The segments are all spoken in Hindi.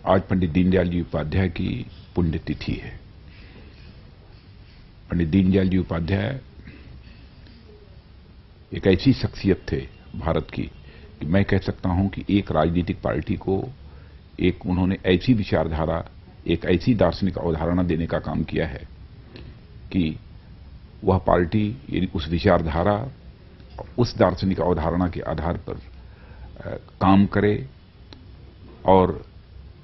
आज पंडित दीनदयाल जी उपाध्याय की पुण्यतिथि है। पंडित दीनदयाल जी उपाध्याय एक ऐसी शख्सियत थे भारत की कि मैं कह सकता हूं कि एक राजनीतिक पार्टी को एक उन्होंने ऐसी विचारधारा, एक ऐसी दार्शनिक अवधारणा देने का काम किया है कि वह पार्टी उस विचारधारा, उस दार्शनिक अवधारणा के आधार पर काम करे और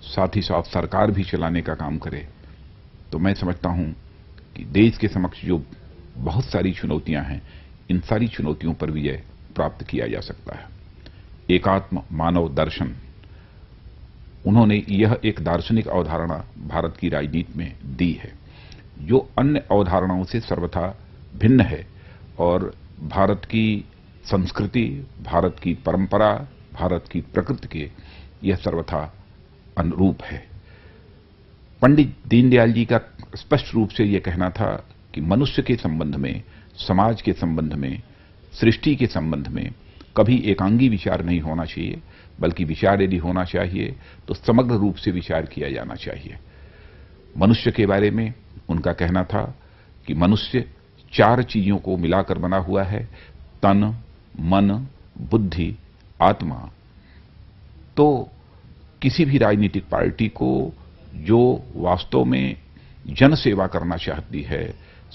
साथ ही साथ सरकार भी चलाने का काम करे। तो मैं समझता हूं कि देश के समक्ष जो बहुत सारी चुनौतियां हैं, इन सारी चुनौतियों पर विजय प्राप्त किया जा सकता है। एकात्म मानव दर्शन, उन्होंने यह एक दार्शनिक अवधारणा भारत की राजनीति में दी है जो अन्य अवधारणाओं से सर्वथा भिन्न है और भारत की संस्कृति, भारत की परंपरा, भारत की प्रकृति के यह सर्वथा अनुरूप है। पंडित दीनदयाल जी का स्पष्ट रूप से यह कहना था कि मनुष्य के संबंध में, समाज के संबंध में, सृष्टि के संबंध में कभी एकांगी विचार नहीं होना चाहिए, बल्कि विचार यदि होना चाहिए तो समग्र रूप से विचार किया जाना चाहिए। मनुष्य के बारे में उनका कहना था कि मनुष्य 4 चीजों को मिलाकर बना हुआ है: तन, मन, बुद्धि, आत्मा। तो किसी भी राजनीतिक पार्टी को जो वास्तव में जन सेवा करना चाहती है,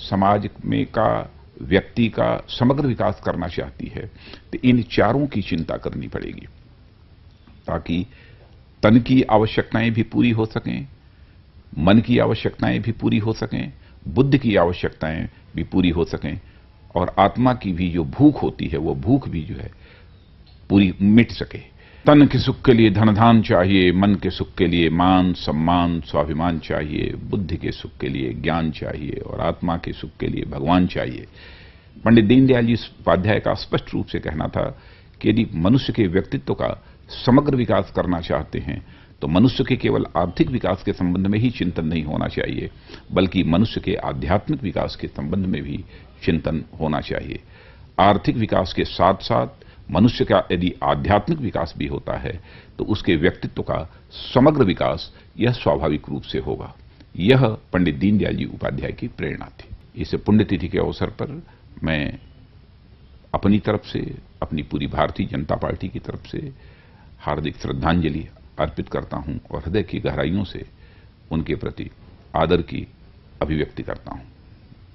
समाज में का, व्यक्ति का समग्र विकास करना चाहती है, तो इन 4 की चिंता करनी पड़ेगी ताकि तन की आवश्यकताएं भी पूरी हो सकें, मन की आवश्यकताएं भी पूरी हो सकें, बुद्धि की आवश्यकताएं भी पूरी हो सकें और आत्मा की भी जो भूख होती है वो भूख भी जो है पूरी मिट सके। तन के सुख के लिए धन धान चाहिए, मन के सुख के लिए मान सम्मान स्वाभिमान चाहिए, बुद्धि के सुख के लिए ज्ञान चाहिए और आत्मा के सुख के लिए भगवान चाहिए। पंडित दीनदयाल जी उपाध्याय का स्पष्ट रूप से कहना था कि यदि मनुष्य के व्यक्तित्व का समग्र विकास करना चाहते हैं तो मनुष्य के केवल आर्थिक विकास के संबंध में ही चिंतन नहीं होना चाहिए, बल्कि मनुष्य के आध्यात्मिक विकास के संबंध में भी चिंतन होना चाहिए। आर्थिक विकास के साथ साथ मनुष्य का यदि आध्यात्मिक विकास भी होता है तो उसके व्यक्तित्व का समग्र विकास यह स्वाभाविक रूप से होगा। यह पंडित दीनदयाल जी उपाध्याय की प्रेरणा थी। इस पुण्यतिथि के अवसर पर मैं अपनी तरफ से, अपनी पूरी भारतीय जनता पार्टी की तरफ से हार्दिक श्रद्धांजलि अर्पित करता हूं और हृदय की गहराइयों से उनके प्रति आदर की अभिव्यक्ति करता हूं।